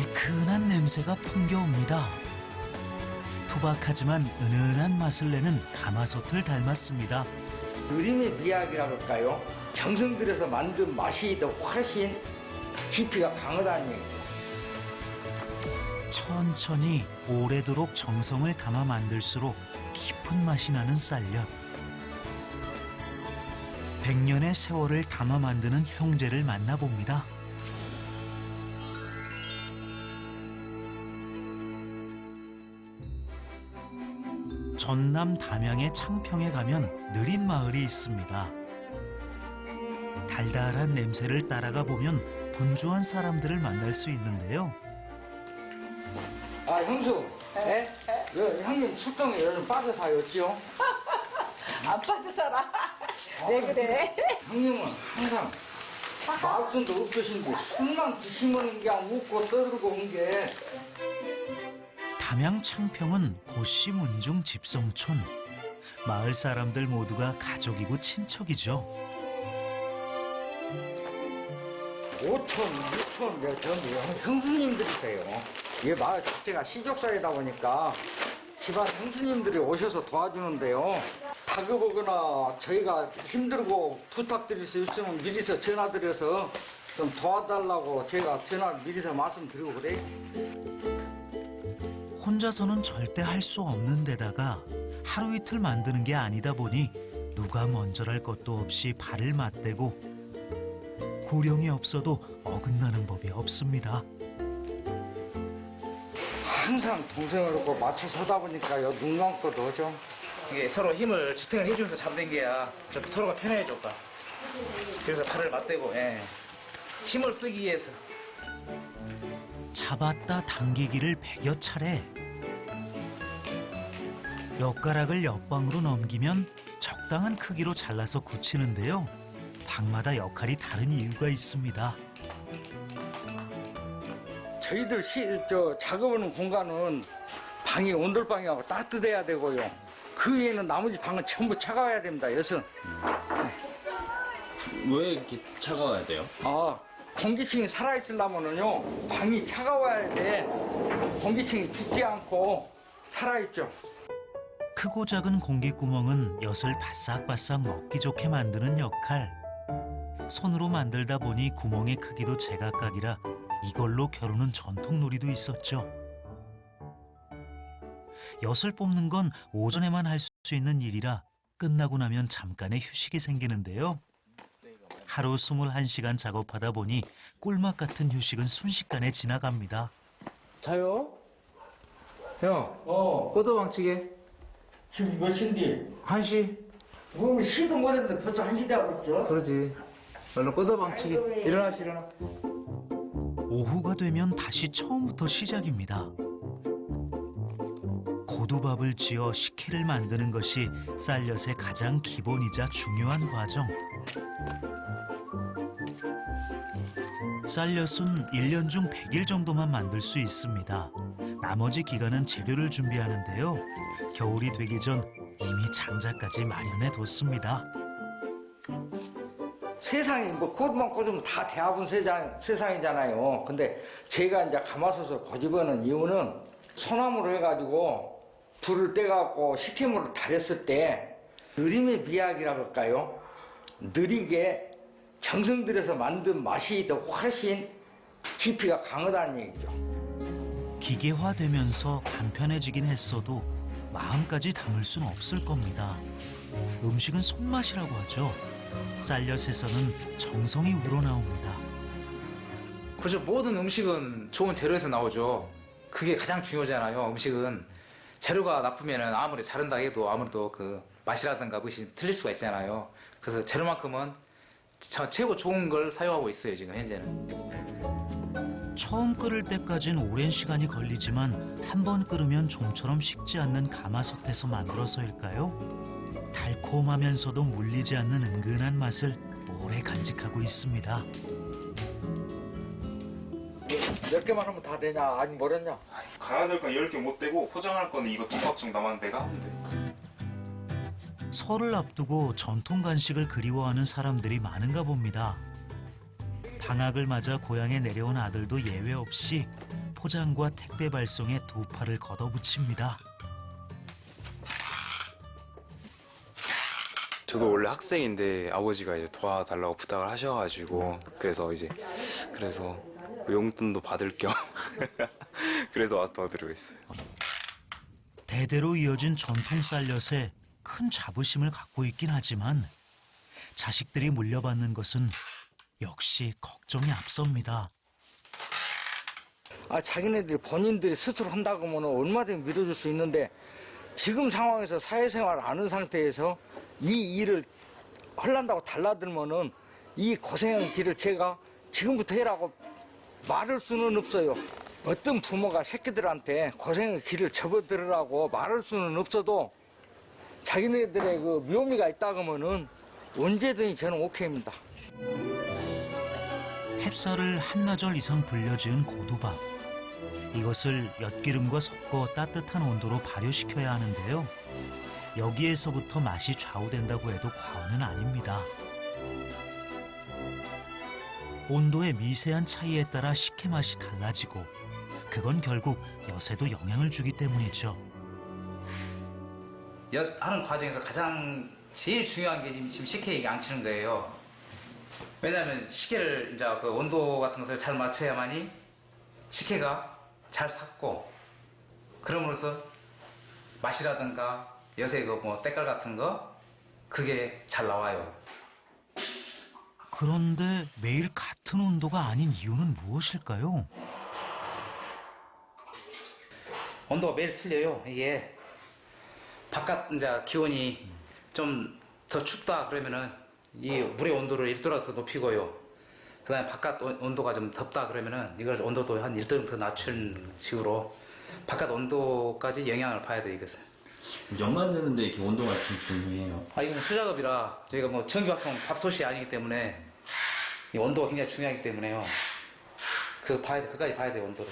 달큰한 냄새가 풍겨옵니다. 투박하지만 은은한 맛을 내는 가마솥을 닮았습니다. 느림의 미학이라고 할까요? 정성 들여서 만든 맛이 더 훨씬 깊이가 강하다는 얘기죠. 천천히 오래도록 정성을 담아 만들수록 깊은 맛이 나는 쌀엿. 100년의 세월을 담아 만드는 형제를 만나봅니다. 전남 담양의 창평에 가면 느린 마을이 있습니다. 달달한 냄새를 따라가 보면 분주한 사람들을 만날 수 있는데요. 아, 형수, 네? 형님 출동에 요즘 빠져 사였죠? 안 빠져 살아. 왜 그래? 형님은 항상 말씀도 없으신데 술만 드시면 그냥 웃고 떠들고 온 게. 담양 창평은 고시문중 집성촌. 마을 사람들 모두가 가족이고 친척이죠. 5촌, 6촌, 전부 형수님들이세요. 이 마을 자체가 시족사이다 보니까 집안 형수님들이 오셔서 도와주는데요. 다급하거나 저희가 힘들고 부탁드릴 수 있으면 미리서 전화드려서 좀 도와달라고 제가 전화를 미리서 말씀드리고 그래요. 혼자서는 절대 할 수 없는 데다가 하루 이틀 만드는 게 아니다 보니 누가 먼저랄 것도 없이 발을 맞대고 고령이 없어도 어긋나는 법이 없습니다. 항상 동생을 놓고 맞춰 서다 보니까요, 눈 감고도 하죠. 이게 서로 힘을 지탱을 해주면서 잡는 게야 좀 서로가 편해졌다. 그래서 발을 맞대고 힘을 쓰기 위해서. 잡았다 당기기를 100여 차례. 엿가락을 옆방으로 넘기면 적당한 크기로 잘라서 굳히는데요. 방마다 역할이 다른 이유가 있습니다. 저희들 작업하는 공간은 방이 온돌방이하고 따뜻해야 되고요. 그 외에는 나머지 방은 전부 차가워야 됩니다. 여기서. 왜 이렇게 차가워야 돼요? 공기층이 살아있으려면요, 방이 차가워야 돼. 공기층이 죽지 않고 살아있죠. 크고 작은 공기구멍은 엿을 바싹바싹 먹기 좋게 만드는 역할. 손으로 만들다 보니 구멍의 크기도 제각각이라 이걸로 겨루는 전통놀이도 있었죠. 엿을 뽑는 건 오전에만 할 수 있는 일이라 끝나고 나면 잠깐의 휴식이 생기는데요. 하루 21시간 작업하다 보니 꿀맛 같은 휴식은 순식간에 지나갑니다. 자요? 형, 꼬도방치게. 지금 몇 시인데? 1시. 그럼 시도 못했는데 벌써 1시 되고 있죠? 그러지. 얼른 꼬도방치게. 일어나. 오후가 되면 다시 처음부터 시작입니다. 고두밥을 지어 식혜를 만드는 것이 쌀엿의 가장 기본이자 중요한 과정. 쌀엿은 1년 중 100일 정도만 만들 수 있습니다. 나머지 기간은 재료를 준비하는데요. 겨울이 되기 전 이미 장작까지 마련해 뒀습니다. 세상이 그것만 꽂으면 다 대화분 세상이잖아요. 근데 제가 이제 가마솥을 고집하는 이유는 소나무로 해가지고 불을 떼갖고 식혜물을 달였을 때 느림의 미학이라고 할까요? 느리게 정성 들여서 만든 맛이 더 훨씬 깊이가 강하다는 얘기죠. 기계화되면서 간편해지긴 했어도 마음까지 담을 순 없을 겁니다. 음식은 손맛이라고 하죠. 쌀엿에서는 정성이 우러나옵니다. 그렇죠. 모든 음식은 좋은 재료에서 나오죠. 그게 가장 중요하잖아요. 음식은 재료가 나쁘면은 아무리 자른다 해도 아무래도 그 맛이라든가 무엇이 틀릴 수가 있잖아요. 그래서 재료만큼은 최고 좋은 걸 사용하고 있어요, 지금 현재는. 처음 끓을 때까진 오랜 시간이 걸리지만 한 번 끓으면 좀처럼 식지 않는 가마솥에서 만들어서일까요? 달콤하면서도 물리지 않는 은근한 맛을 오래 간직하고 있습니다. 몇 개만 하면 다 되냐? 아니 뭐랬냐? 가야 될 건 10개 못 되고 포장할 거는 이거 2박정 남았는데 내가 하면 돼. 설을 앞두고 전통 간식을 그리워하는 사람들이 많은가 봅니다. 방학을 맞아 고향에 내려온 아들도 예외 없이 포장과 택배 발송에 두 팔을 걷어붙입니다. 저도 원래 학생인데 아버지가 이제 도와달라고 부탁을 하셔가지고 그래서 용돈도 받을 겸 그래서 와서 도와드리고 있어요. 대대로 이어진 전통 쌀엿에 큰 자부심을 갖고 있긴 하지만 자식들이 물려받는 것은 역시 걱정이 앞섭니다. 자기네들이 본인들이 스스로 한다고 하면 얼마든지 밀어줄 수 있는데 지금 상황에서 사회생활 안 하는 상태에서 이 일을 하려다고 달라들면은 이 고생한 길을 제가 지금부터 해라고 말할 수는 없어요. 어떤 부모가 새끼들한테 고생의 길을 접어들으라고 말할 수는 없어도 자기네들의 그 묘미가 있다고 하면은 언제든지 저는 오케이입니다. 햅쌀을 한나절 이상 불려 지은 고두밥. 이것을 엿기름과 섞어 따뜻한 온도로 발효시켜야 하는데요. 여기에서부터 맛이 좌우된다고 해도 과언은 아닙니다. 온도의 미세한 차이에 따라 식혜 맛이 달라지고 그건 결국 엿에도 영향을 주기 때문이죠. 엿 하는 과정에서 가장 제일 중요한 게 지금 식혜 양치는 거예요. 왜냐하면 식혜를 이제 그 온도 같은 것을 잘 맞춰야만이 식혜가 잘 삭고 그럼으로써 맛이라든가 엿의 그 뭐 때깔 같은 거 그게 잘 나와요. 그런데 매일 같은 온도가 아닌 이유는 무엇일까요? 온도가 매일 틀려요. 이게 바깥 이제 기온이 좀 더 춥다 그러면은 이 물의 온도를 1도라도 더 높이고요. 그다음에 바깥 온도가 좀 덥다 그러면은 이걸 온도도 한 1도 더 낮춘 식으로 바깥 온도까지 영향을 봐야 돼요, 이것은. 엿 만드는데 이렇게 온도가 좀 중요해요. 이건 수작업이라 저희가 뭐 전기밥통 밥솥이 아니기 때문에 이 온도가 굉장히 중요하기 때문에요. 그까지 봐야 돼요, 온도를.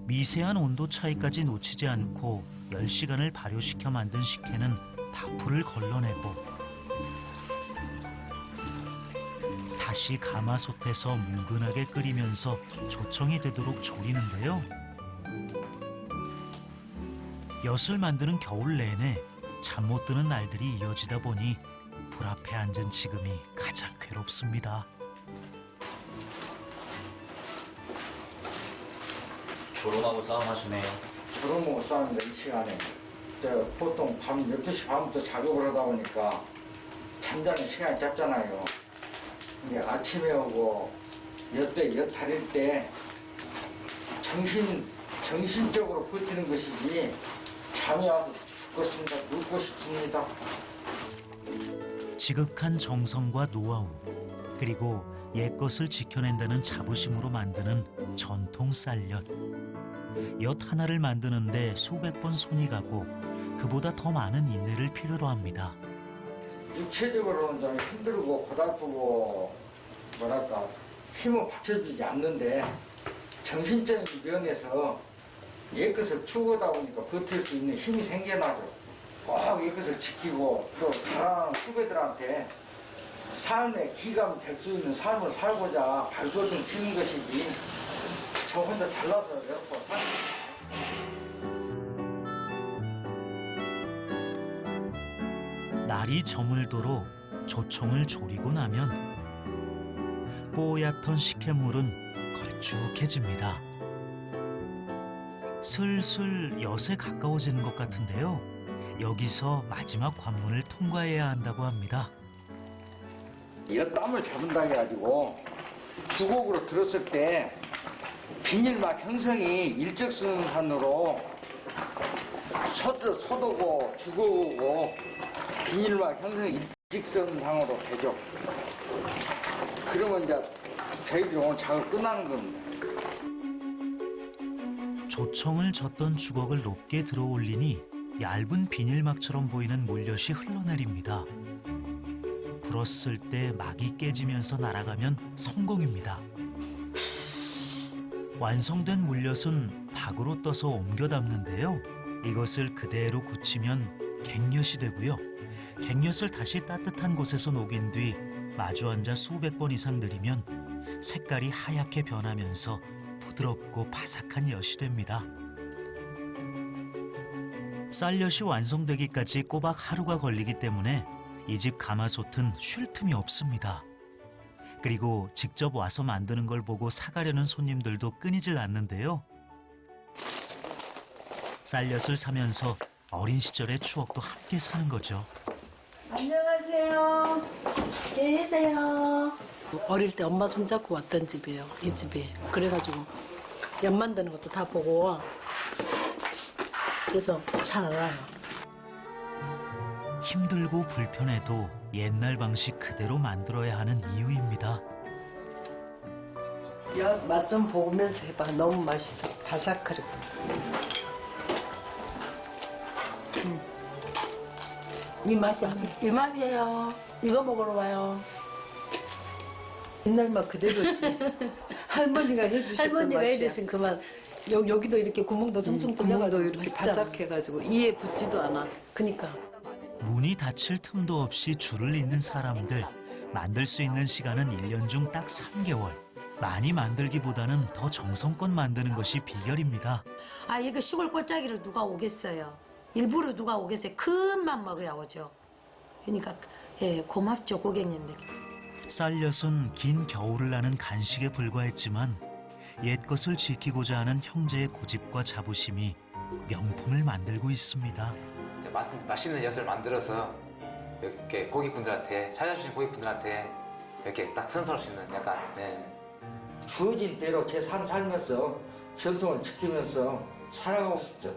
미세한 온도 차이까지 놓치지 않고 10시간을 발효시켜 만든 식혜는 밥풀을 걸러내고 다시 가마솥에서 뭉근하게 끓이면서 조청이 되도록 졸이는데요. 엿을 만드는 겨울 내내 잠 못 드는 날들이 이어지다 보니 불 앞에 앉은 지금이 가장 괴롭습니다. 졸음하고 싸움하시네요. 저런 싸움인데 이 시간에 보통 밤 12시 밤부터 작업을 하다 보니까 잠자는 시간이 짧잖아요. 근데 아침에 오고 엿 다릴 때 정신적으로 버티는 것이지 잠이 와서 죽고 싶습니다. 눕고 싶습니다. 지극한 정성과 노하우 그리고 옛것을 지켜낸다는 자부심으로 만드는 전통 쌀엿. 엿 하나를 만드는데 수백 번 손이 가고 그보다 더 많은 인내를 필요로 합니다. 육체적으로는 좀 힘들고 고달프고 뭐랄까 힘을 받쳐주지 않는데 정신적인 면에서 옛것을 추구하다 보니까 버틸 수 있는 힘이 생겨나죠. 꼭 옛것을 지키고 또 자라나는 후배들한테 삶의 기감이 될 수 있는 삶을 살고자 발버둥 치는 것이지 저 혼자 잘나서 이렇게 사는 날이 저물도록 조청을 졸이고 나면 뽀얗던 식혜물은 걸쭉해집니다. 슬슬 엿에 가까워지는 것 같은데요. 여기서 마지막 관문을 통과해야 한다고 합니다. 엿담을 잡은다 해가지고 주걱으로 들었을 때 비닐막 형성이 일직선으로 소도고 주걱고 비닐막 형성이 일직선상으로 되죠. 그러면 이제 저희들이 오늘 작업 끝나는 겁니다. 조청을 젓던 주걱을 높게 들어 올리니 얇은 비닐막처럼 보이는 물엿이 흘러내립니다. 불었을 때 막이 깨지면서 날아가면 성공입니다. 완성된 물엿은 박으로 떠서 옮겨 담는데요. 이것을 그대로 굳히면 갱엿이 되고요. 갱엿을 다시 따뜻한 곳에서 녹인 뒤 마주 앉아 수백 번 이상 느리면 색깔이 하얗게 변하면서 부드럽고 바삭한 엿이 됩니다. 쌀엿이 완성되기까지 꼬박 하루가 걸리기 때문에 이 집 가마솥은 쉴 틈이 없습니다. 그리고 직접 와서 만드는 걸 보고 사가려는 손님들도 끊이질 않는데요. 쌀엿을 사면서 어린 시절의 추억도 함께 사는 거죠. 안녕하세요. 계세요. 어릴 때 엄마 손잡고 왔던 집이에요, 이 집이. 그래가지고 엿 만드는 것도 다 보고 그래서 잘 알아요. 힘들고 불편해도 옛날 방식 그대로 만들어야 하는 이유입니다. 맛 좀 보면서 해봐. 너무 맛있어. 바삭하고. 이 맛이야. 이 맛이에요. 이거 먹으러 와요. 옛날 맛 그대로지. 할머니가 해주셨던 할머니가 맛이야. 해주신 그 맛. 여기도 이렇게 구멍도 숭숭 구멍도 뚫려가지고 이렇게 맛있잖아. 바삭해가지고 이에 붙지도 않아. 그니까. 문이 닫힐 틈도 없이 줄을 잇는 사람들. 만들 수 있는 시간은 1년 중 딱 3개월. 많이 만들기보다는 더 정성껏 만드는 것이 비결입니다. 아, 이거 시골 꽃짜기를 누가 오겠어요? 일부러 누가 오겠어요? 큰 맘 먹어야 오죠. 그러니까 예, 고맙죠, 고객님들. 쌀엿은 긴 겨울을 나는 간식에 불과했지만 옛것을 지키고자 하는 형제의 고집과 자부심이 명품을 만들고 있습니다. 맛있는 엿을 만들어서 이렇게 고객분들한테 찾아주신 고객분들한테 이렇게 딱 선사할 수 있는 약간 주어진 대로 제 삶 살면서 전통을 지키면서 살아가고 싶죠.